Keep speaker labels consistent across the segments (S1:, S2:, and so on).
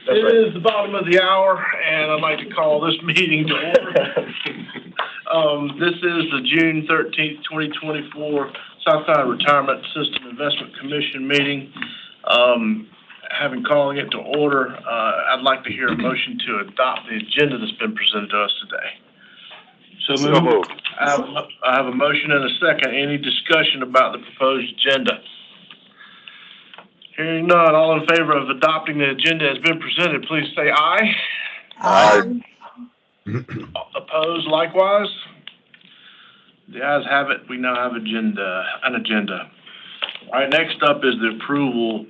S1: It is the bottom of the hour, and I'd like to call this meeting to order. This is the June 13th, 2024 Southside Retirement System Investment Commission meeting. Having calling it to order, I'd like to hear a motion to adopt the agenda that's been presented to us today. So moved. I have a motion and a second. Any discussion about the proposed agenda? Hearing none, all in favor of adopting the agenda as been presented, please say aye.
S2: Aye.
S1: Opposed likewise? The ayes have it. We now have an agenda. All right, next up is the approval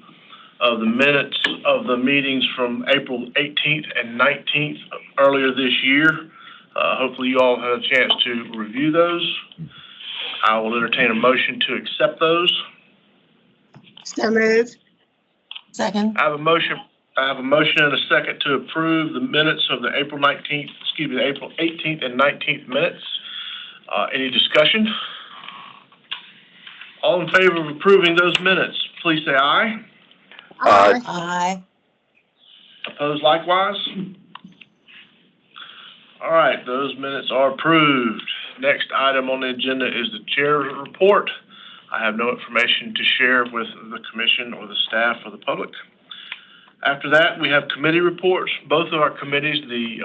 S1: of the minutes of the meetings from April 18th and 19th earlier this year. Hopefully you all had a chance to review those. I will entertain a motion to accept those.
S2: So moved. Second.
S1: I have a motion and a second to approve the minutes of the April 18th and 19th minutes. Any discussion? All in favor of approving those minutes, please say aye.
S2: Aye. Aye.
S1: Opposed likewise? All right, those minutes are approved. Next item on the agenda is the chair's report. I have no information to share with the commission or the staff or the public. After that, we have committee reports. Both of our committees, the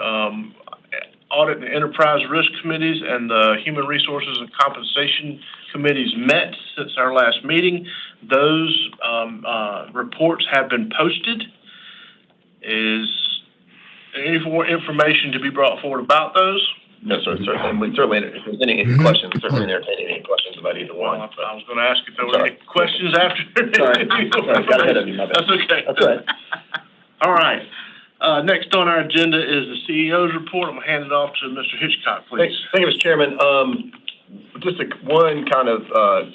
S1: Audit and Enterprise Risk Committees and the Human Resources and Compensation Committees met since our last meeting. Those reports have been posted. Is any more information to be brought forward about those?
S3: No, sir. Certainly, if there's any questions, certainly entertain any questions about either one.
S1: Well, I was going to ask if there were any questions after.
S3: Sorry, got ahead of you. My bad.
S1: That's okay.
S3: That's all right.
S1: All right. Next on our agenda is the CEO's report. I'm going to hand it off to Mr. Hitchcock, please.
S3: Thank you, Mr. Chairman. Just one kind of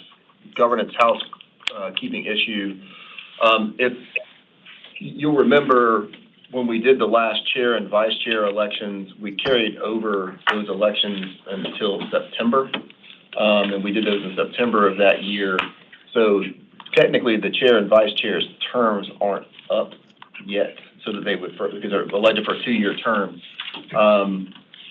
S3: governance housekeeping issue. If you'll remember, when we did the last chair and vice chair elections, we carried over those elections until September, and we did those in September of that year. So technically, the chair and vice chair's terms aren't up yet, so that they would, because they're elected for a 2-year term.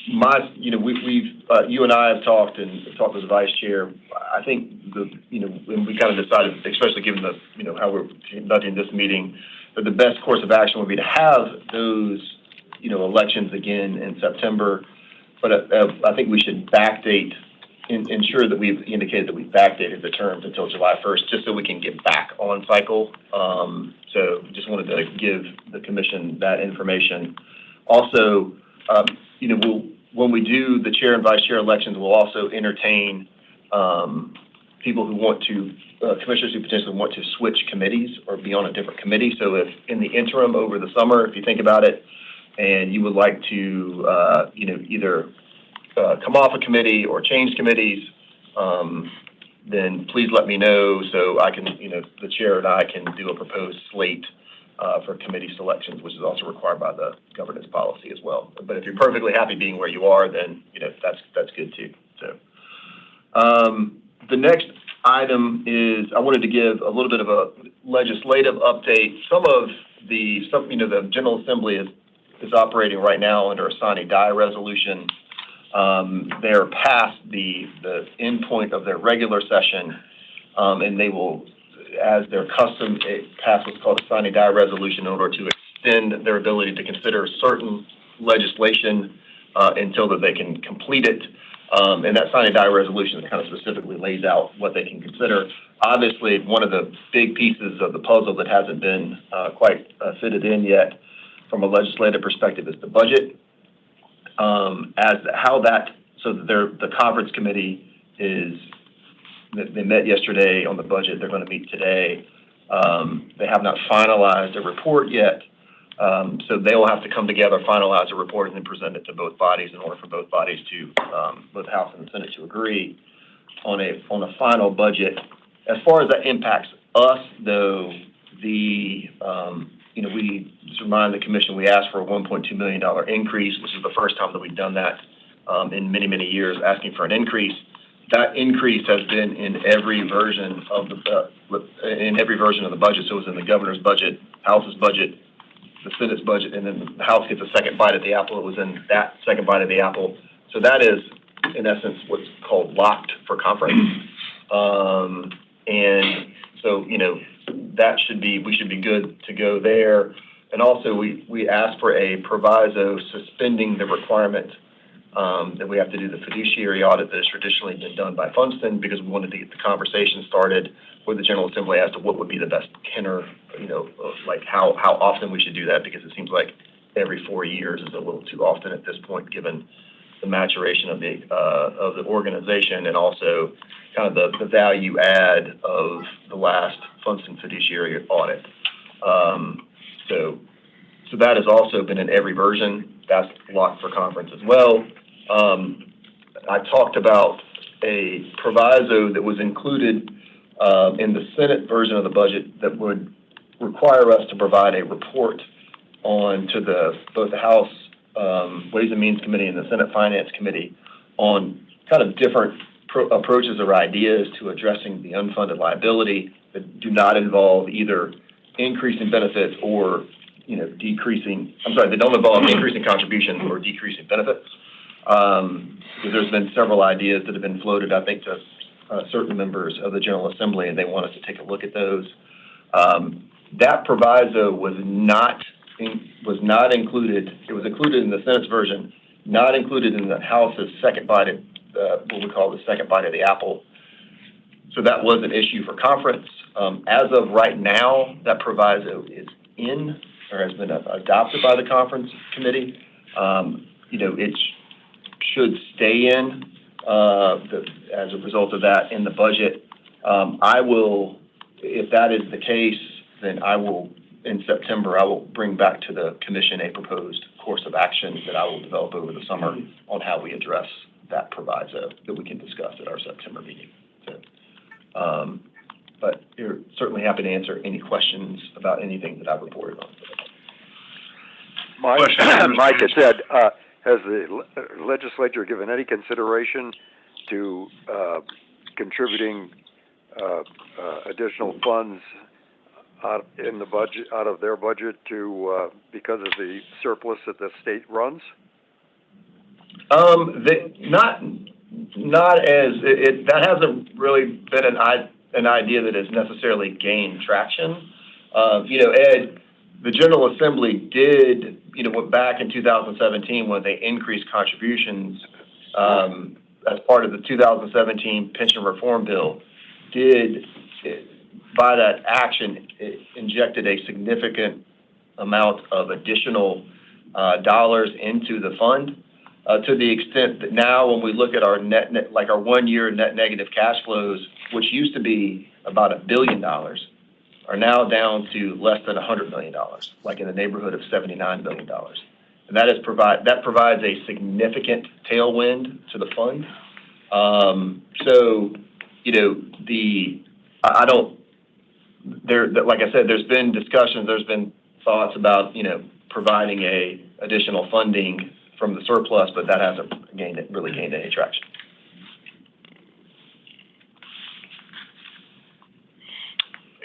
S3: You and I have talked with the vice chair. I think when we kind of decided, especially given the, how we're conducting this meeting, that the best course of action would be to have those, elections again in September. But I think we should backdate, ensure that we've indicated that we've backdated the terms until July 1st, just so we can get back on cycle. So just wanted to give the commission that information. Also, when we do the chair and vice chair elections, we'll also entertain people who want to, commissioners who potentially want to switch committees or be on a different committee. So if in the interim over the summer, if you think about it, and you would like to, either come off a committee or change committees, then please let me know so I can, the chair and I can do a proposed slate for committee selections, which is also required by the governance policy as well. But if you're perfectly happy being where you are, then that's good too. So the next item is I wanted to give a little bit of a legislative update. The General Assembly is operating right now under a sine die resolution. They're past the end point of their regular session, and they will, as their custom, pass what's called a sine die resolution in order to extend their ability to consider certain legislation until that they can complete it. And that sine die resolution kind of specifically lays out what they can consider. Obviously, one of the big pieces of the puzzle that hasn't been quite fitted in yet from a legislative perspective is the budget. The conference committee they met yesterday on the budget. They're going to meet today. They have not finalized a report yet. So they will have to come together, finalize a report, and then present it to both bodies in order for both bodies to, both the House and the Senate, to agree on a final budget. As far as that impacts us, though, we just remind the commission we asked for a $1.2 million increase, which is the first time that we've done that in many, many years, asking for an increase. That increase has been in every version of the budget. So it was in the governor's budget, House's budget, the Senate's budget, and then the House gets a second bite at the apple. It was in that second bite of the apple. So that is, in essence, what's called locked for conference. And so, we should be good to go there. And also, we asked for a proviso suspending the requirement that we have to do the fiduciary audit that has traditionally been done by Funston, because we wanted to get the conversation started with the General Assembly as to what would be the best tenor, like how often we should do that, because it seems like every 4 years is a little too often at this point, given the maturation of the organization, and also kind of the value add of the last Funston fiduciary audit. So that has also been in every version. That's locked for conference as well. I talked about a proviso that was included in the Senate version of the budget that would require us to provide a report to both the House Ways and Means Committee and the Senate Finance Committee on kind of different approaches or ideas to addressing the unfunded liability that do not involve either increasing benefits or they don't involve increasing contributions or decreasing benefits. Because there's been several ideas that have been floated, I think, to certain members of the General Assembly, and they want us to take a look at those. That proviso was not included. It was included in the Senate's version, not included in the House's second bite at what we call the second bite of the apple. So that was an issue for conference. As of right now, that proviso is in, or has been adopted by the conference committee. It should stay in as a result of that in the budget. I will, if that is the case, then in September, I will bring back to the commission a proposed course of action that I will develop over the summer on how we address that proviso that we can discuss at our September meeting. So, but you're certainly happy to answer any questions about anything that I've reported on.
S4: Mike had said, has the legislature given any consideration to contributing additional funds out of their budget to because of the surplus that the state runs? That hasn't really been an idea that has necessarily gained traction. Ed, the General Assembly did, back in 2017 when they increased contributions as part of the 2017 pension reform bill, by that action, it injected a significant amount of additional dollars into the fund. To the extent that now when we look at our our 1 year net negative cash flows, which used to be about $1 billion, are now down to less than $100 million, like in the neighborhood of $79 million. And that provides a significant tailwind to the fund. Like I said, there's been discussions, there's been thoughts about, providing additional funding from the surplus, but that hasn't really gained any traction.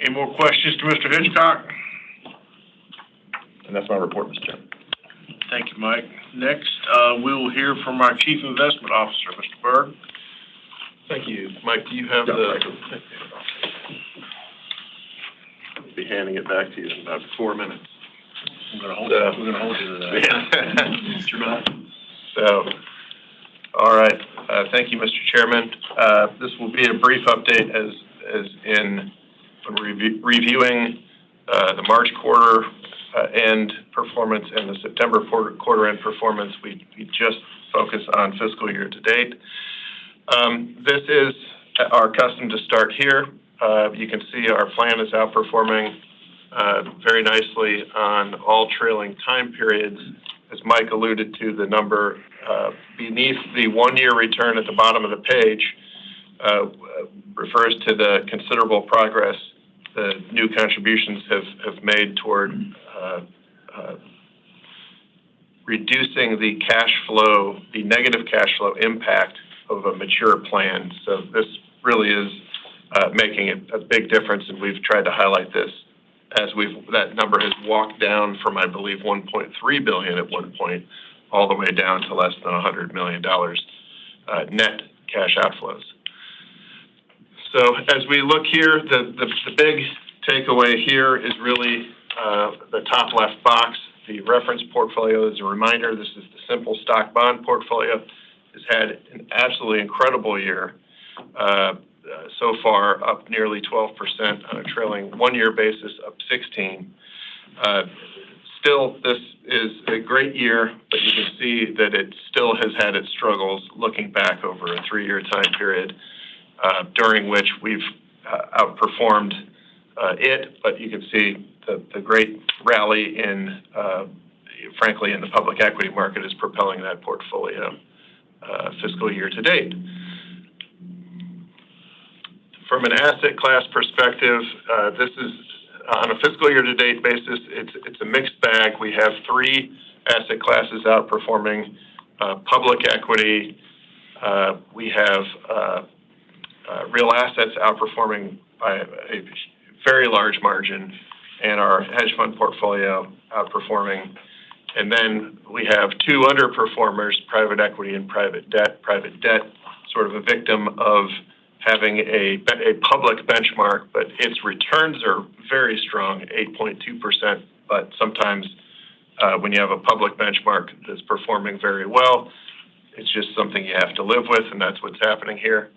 S1: Any more questions to Mr. Hitchcock?
S3: And that's my report, Mr. Chairman.
S1: Thank you, Mike. Next, we will hear from our Chief Investment Officer, Mr. Berg.
S5: Thank you. Mike, do you have I'll be handing it back to you in about 4 minutes.
S1: We're going to hold you to that.
S5: So, all right. Thank you, Mr. Chairman. This will be a brief update as in when we're reviewing the March quarter end performance and the September quarter end performance. We just focus on fiscal year to date. This is our custom to start here. You can see our plan is outperforming very nicely on all trailing time periods. As Mike alluded to, the number beneath the 1 year return at the bottom of the page refers to the considerable progress the new contributions have made toward reducing the cash flow, the negative cash flow impact of a mature plan. So this really is making a big difference, and we've tried to highlight this as that number has walked down from, I believe, $1.3 billion at one point, all the way down to less than $100 million net cash outflows. So as we look here, the big takeaway here is really the top left box. The reference portfolio, as a reminder, this is the simple stock bond portfolio, has had an absolutely incredible year. So far, up nearly 12% on a trailing one-year basis, up 16%. Still, this is a great year, but you can see that it still has had its struggles looking back over a 3-year time period, during which we've outperformed it, but you can see the great rally in, frankly, in the public equity market is propelling that portfolio fiscal year to date. From an asset class perspective, this is on a fiscal year to date basis, it's a mixed bag. We have 3 asset classes outperforming: public equity, we have real assets outperforming by a very large margin, and our hedge fund portfolio outperforming. And then we have 2 underperformers, private equity and private debt. Private debt, sort of a victim of having a public benchmark, but its returns are very strong, 8.2%. But sometimes when you have a public benchmark that's performing very well, it's just something you have to live with, and that's what's happening here.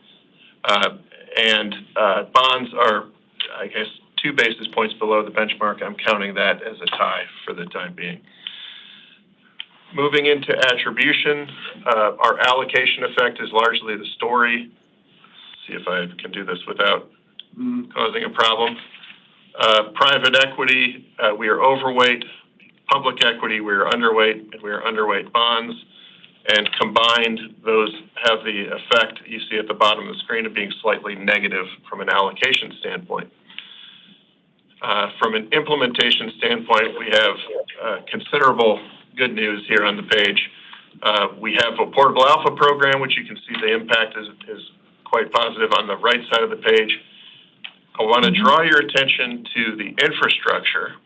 S5: And bonds are, I guess, 2 basis points below the benchmark. I'm counting that as a tie for the time being. Moving into attribution, our allocation effect is largely the story. See if I can do this without causing a problem. Private equity, we are overweight. Public equity, we are underweight, and we are underweight bonds. And combined, those have the effect you see at the bottom of the screen of being slightly negative from an allocation standpoint. From an implementation standpoint, we have considerable good news here on the page. We have a portable alpha program, which you can see the impact is quite positive on the right side of the page. I want to draw your attention to the infrastructure.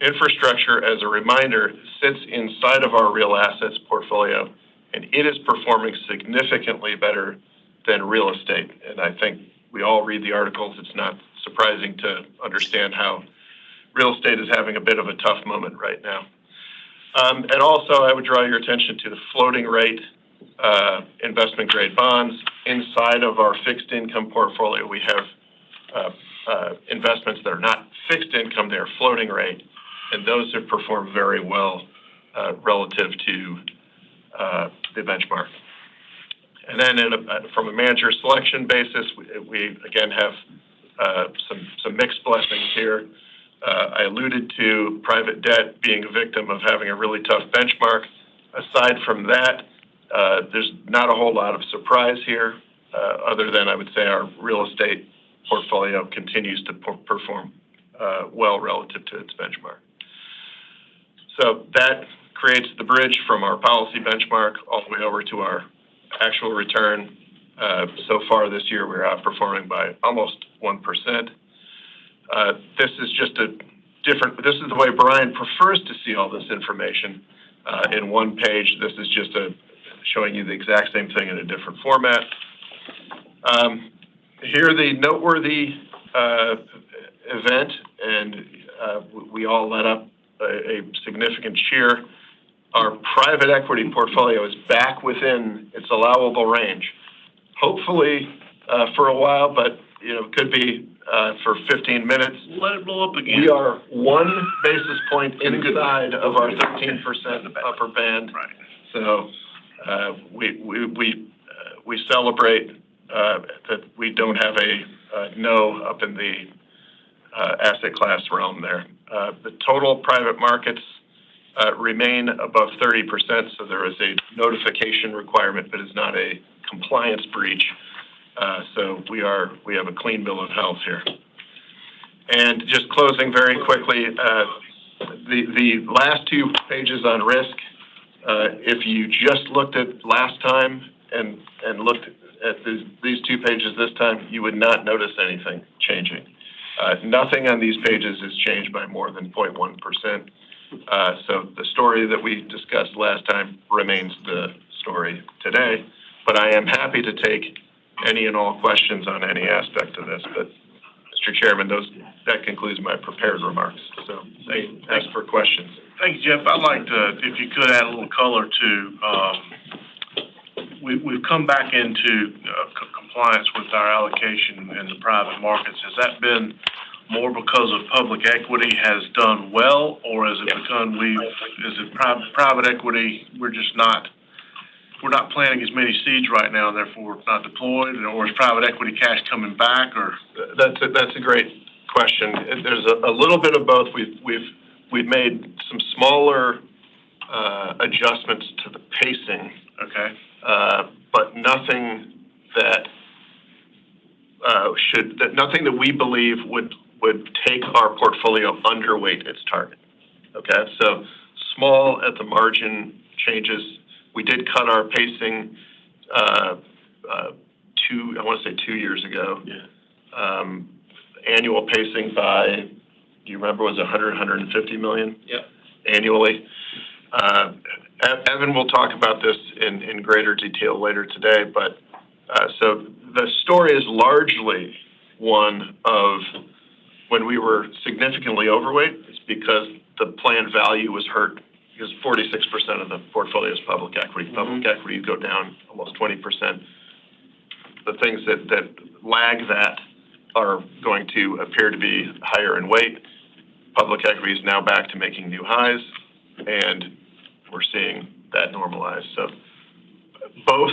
S5: Infrastructure, as a reminder, sits inside of our real assets portfolio, and it is performing significantly better than real estate. And I think we all read the articles. It's not surprising to understand how real estate is having a bit of a tough moment right now. And also, I would draw your attention to the floating rate investment grade bonds. Inside of our fixed income portfolio, we have investments that are not fixed income, they're floating rate, and those have performed very well relative to the benchmark. And then from a manager selection basis, we again have some mixed blessings here. I alluded to private debt being a victim of having a really tough benchmark. Aside from that, there's not a whole lot of surprise here, other than I would say our real estate portfolio continues to perform well relative to its benchmark. So that creates the bridge from our policy benchmark all the way over to our actual return. So far this year, we're outperforming by almost 1%. This is just this is the way Brian prefers to see all this information in one page. This is just showing you the exact same thing in a different format. Here, the noteworthy event, and we all let up a significant cheer. Our private equity portfolio is back within its allowable range. Hopefully for a while, but could be for 15 minutes.
S1: Let it blow up again.
S5: We are 1 basis point inside of our 13% upper band.
S1: Right.
S5: So we celebrate that we don't have a no up in the asset class realm there. The total private markets remain above 30%, so there is a notification requirement, but it's not a compliance breach. So we have a clean bill of health here. And just closing very quickly, the last 2 pages on risk, if you just looked at last time and looked at these 2 pages this time, you would not notice anything changing. Nothing on these pages has changed by more than 0.1%. So the story that we discussed last time remains the story today, but I am happy to take any and all questions on any aspect of this. But Mr. Chairman, that concludes my prepared remarks. So they ask for questions.
S1: Thank you, Jeff. I'd like to, if you could, add a little color to, we've come back into compliance with our allocation in the private markets. Has that been more because of public equity has done well, or is it because private equity, we're not planting as many seeds right now, and therefore we're not deployed, or is private equity cash coming back, or?
S5: That's a great question. There's a little bit of both. We've made some smaller adjustments to the pacing.
S1: Okay.
S5: But nothing that nothing that we believe would take our portfolio underweight its target. Okay, so small at the margin changes. We did cut our pacing I want to say 2 years ago. Yeah. Annual pacing by, do you remember, was it 150 million?
S1: Yeah.
S5: Annually. Evan will talk about this in greater detail later today, but so the story is largely one of when we were significantly overweight. It's because the planned value was hurt because 46% of the portfolio is public equity. Mm-hmm. Public equity go down almost 20%. The things that lag that are going to appear to be higher in weight. Public equity is now back to making new highs, and we're seeing that normalize. So both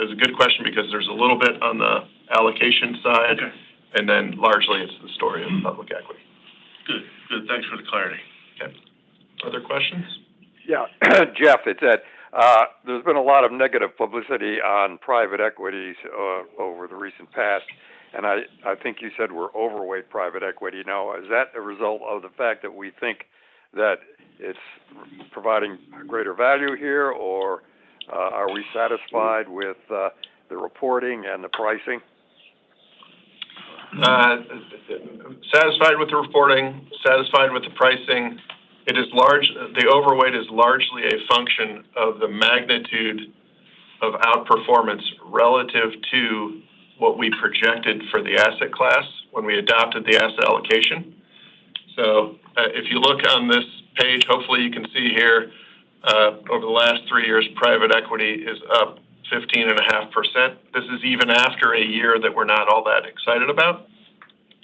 S5: is a good question because there's a little bit on the allocation side, okay, and then largely it's the story of public equity.
S1: Good. Thanks for the clarity.
S5: Okay. Other questions?
S6: Yeah, Jeff, it's Ed. There's been a lot of negative publicity on private equities over the recent past, and I think you said we're overweight private equity. Now, is that a result of the fact that we think that it's providing greater value here, or are we satisfied with the reporting and the pricing?
S5: Satisfied with the reporting, satisfied with the pricing. It is the overweight is largely a function of the magnitude of outperformance relative to what we projected for the asset class when we adopted the asset allocation. So if you look on this page, hopefully you can see here, over the last 3 years, private equity is up 15.5%. This is even after a year that we're not all that excited about.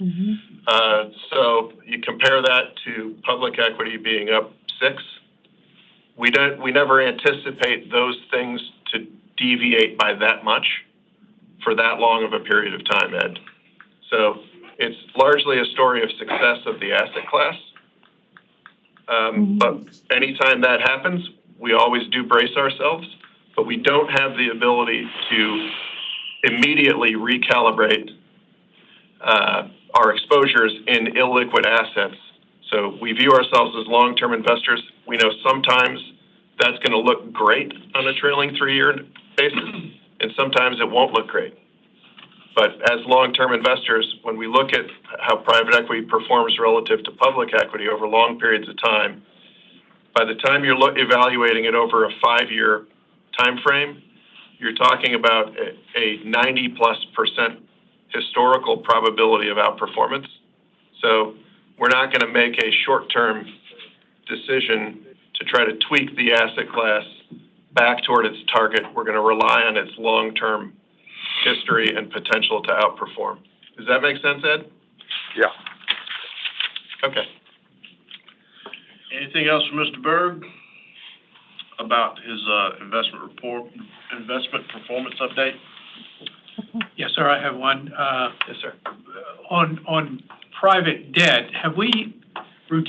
S5: Mm-hmm. So you compare that to public equity being up 6%. We never anticipate those things to deviate by that much for that long of a period of time, Ed. So it's largely a story of success of the asset class. But anytime that happens, we always do brace ourselves, but we don't have the ability to immediately recalibrate our exposures in illiquid assets. So we view ourselves as long-term investors. We know sometimes that's going to look great on a trailing 3-year basis, and sometimes it won't look great. But as long-term investors, when we look at how private equity performs relative to public equity over long periods of time, by the time you're evaluating it over a 5-year time frame, you're talking about a 90+% historical probability of outperformance. So we're not going to make a short-term decision to try to tweak the asset class back toward its target. We're going to rely on its long-term history and potential to outperform. Does that make sense, Ed?
S6: Yeah.
S5: Okay.
S1: Anything else from Mr. Berg about his investment performance update?
S7: Yes, sir. I have one.
S1: Yes, sir.
S7: On private debt, have we we're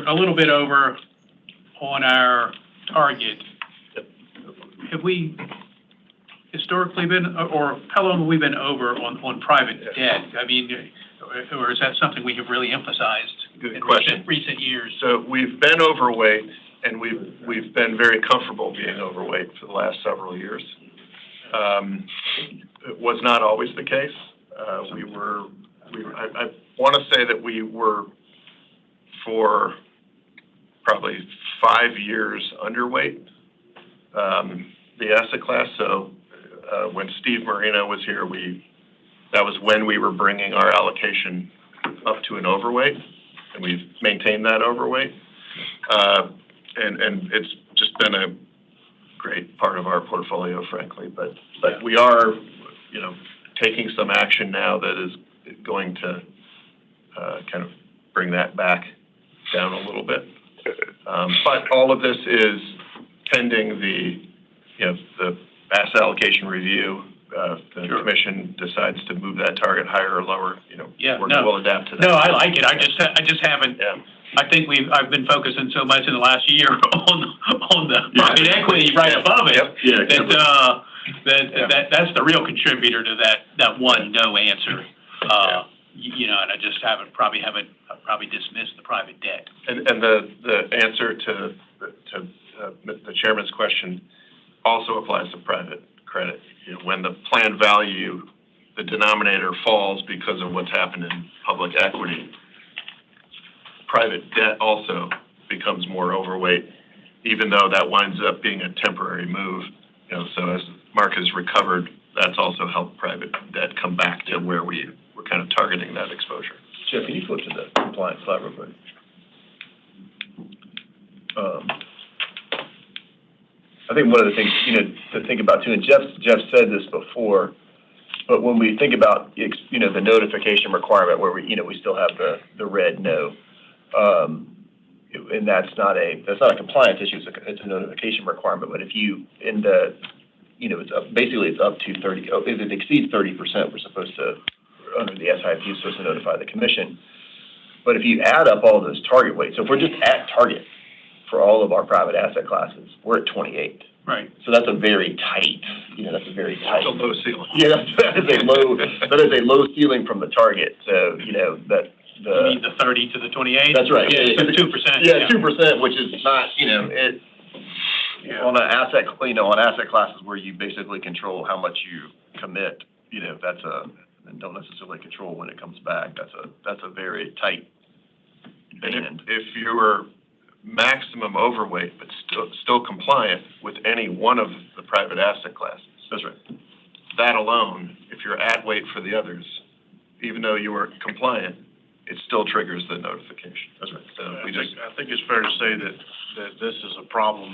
S7: a little bit over on our target.
S1: Yep.
S7: Have we historically been, or how long have we been over on private debt? I mean, or is that something we have really emphasized
S5: Good
S7: in
S5: question.
S7: recent years?
S5: So we've been overweight, and we've been very comfortable being overweight for the last several years. It was not always the case. We were I want to say that we were for probably 5 years underweight the asset class. So when Steve Marino was here, that was when we were bringing our allocation up to an overweight, and we've maintained that overweight. And it's just been a great part of our portfolio, frankly. But we are, taking some action now that is going to kind of bring that back down a little bit. But all of this is pending the asset allocation review. The commission decides to move that target higher or lower. We'll adapt to that.
S7: No, I like it. I just haven't.
S5: Yeah.
S7: I think I've been focusing so much in the last year on the private equity right above it.
S5: Yep. Yeah.
S7: That's the real contributor to that one no answer. And I just probably dismissed the private debt.
S5: And the answer to the chairman's question also applies to private credit. When the plan value, the denominator falls because of what's happened in public equity, private debt also becomes more overweight, even though that winds up being a temporary move. So as Mark has recovered, that's also helped private debt come back to where we're kind of targeting that exposure.
S3: Jeff, can you flip to the compliance slide real quick? I think one of the things, to think about too, and Jeff said this before, but when we think about, the notification requirement where we still have the red no, and that's not a compliance issue, it's a notification requirement. But if you, it's up to 30, if it exceeds 30%, we're supposed to, under the SIP, you're supposed to notify the commission. But if you add up all those target weights, so if we're just at target for all of our private asset classes, we're at 28.
S7: Right.
S3: So that's a very tight, that's a very tight.
S5: It's a low ceiling.
S3: Yeah, that is a low ceiling from the target. So, that
S7: you mean the 30 to the 28?
S3: That's right.
S7: Yeah, so 2%.
S3: Yeah, 2%, which is not, on an asset, on asset classes where you basically control how much you commit, and don't necessarily control when it comes back. That's a very tight band.
S5: If you were maximum overweight but still compliant with any one of the private asset classes,
S3: that's right.
S5: That alone, if you're at weight for the others, even though you were compliant, it still triggers the notification.
S3: That's right.
S5: So
S1: I think it's fair to say that this is a problem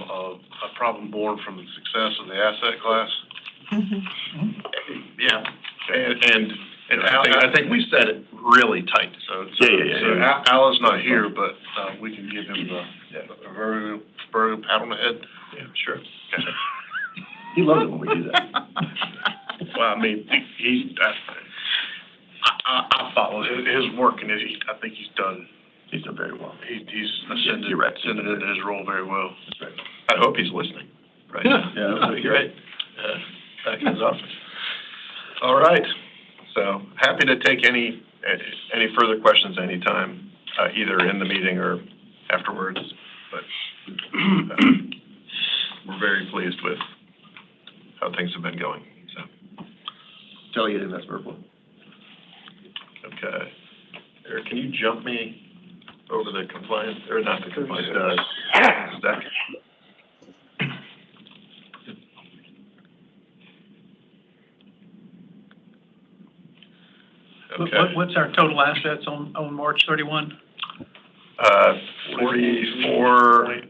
S1: born from the success of the asset class.
S5: Yeah, and I think we said it really tight. So
S1: Alan's not here, but we can give him a very pat on the head.
S5: Yeah, sure.
S3: He loves it when we do that.
S1: Well, I mean, I follow his work, and I think he's done
S3: very well.
S1: He's ascended into his role very well.
S3: That's right.
S5: I hope he's listening. Right.
S3: Yeah, that'd be great.
S5: Back in his office. All right. So happy to take any further questions anytime, either in the meeting or afterwards. But we're very pleased with how things have been going. So.
S3: Delegated investment report.
S5: Okay. Eric, can you jump me over the compliance, or not the compliance, stack? Okay.
S7: What's our total assets on March 31?
S5: 44,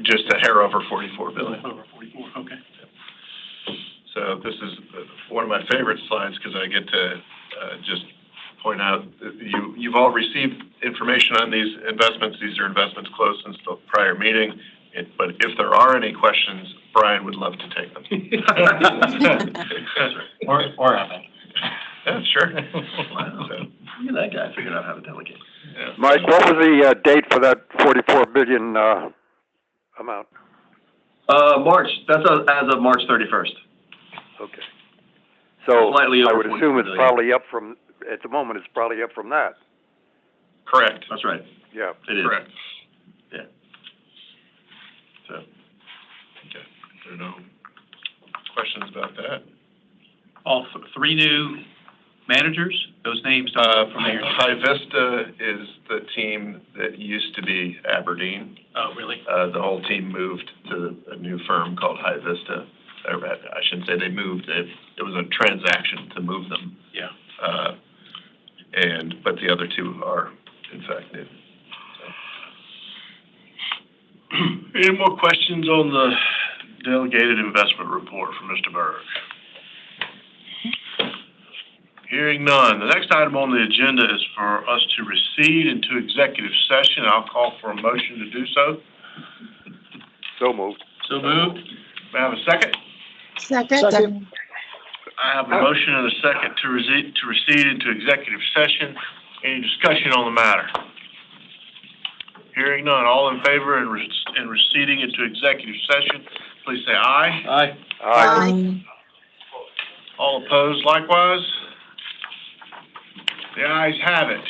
S5: just a hair over 44 billion.
S7: Over 44, okay.
S5: So this is one of my favorite slides because I get to just point out that you've all received information on these investments. These are investments closed since the prior meeting. But if there are any questions, Brian would love to take them.
S4: Or Evan.
S5: Yeah, sure.
S3: Wow. So, look at that guy figuring out how to delegate.
S5: Yeah.
S6: Mike, what was the date for that 44 billion amount?
S3: March. That's as of March 31st.
S6: Okay. So
S3: Slightly over
S6: I would assume
S3: 44
S6: it's
S3: billion.
S6: probably up from, at the moment, it's probably up from that.
S5: Correct.
S3: That's right.
S6: Yeah.
S3: It is.
S5: Correct.
S3: Yeah. So.
S5: Okay. There are no questions about that.
S7: All three new managers? Those names don't look familiar.
S5: High Vista is the team that used to be Aberdeen.
S7: Oh, really?
S5: The whole team moved to a new firm called High Vista. I shouldn't say they moved, it was a transaction to move them.
S7: Yeah.
S5: But the other two are, in fact, new. So.
S1: Any more questions on the delegated investment report from Mr. Berg? Hearing none. The next item on the agenda is for us to recede into executive session. I'll call for a motion to do so.
S6: So moved.
S7: So moved.
S1: May I have a second?
S2: Second.
S1: I have a motion and a second to recede into executive session. Any discussion on the matter? Hearing none. All in favor in receding into executive session, please say aye.
S7: Aye.
S2: Aye.
S1: All opposed likewise? The ayes have it.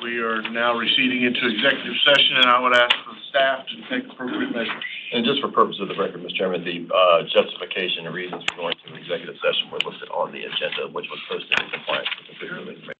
S1: We are now receding into executive session, and I would ask the staff to take appropriate measures.
S3: And just for purpose of the record, Mr. Chairman, the justification and reasons for going to executive session were listed on the agenda, which was posted in compliance with the Freedom of Information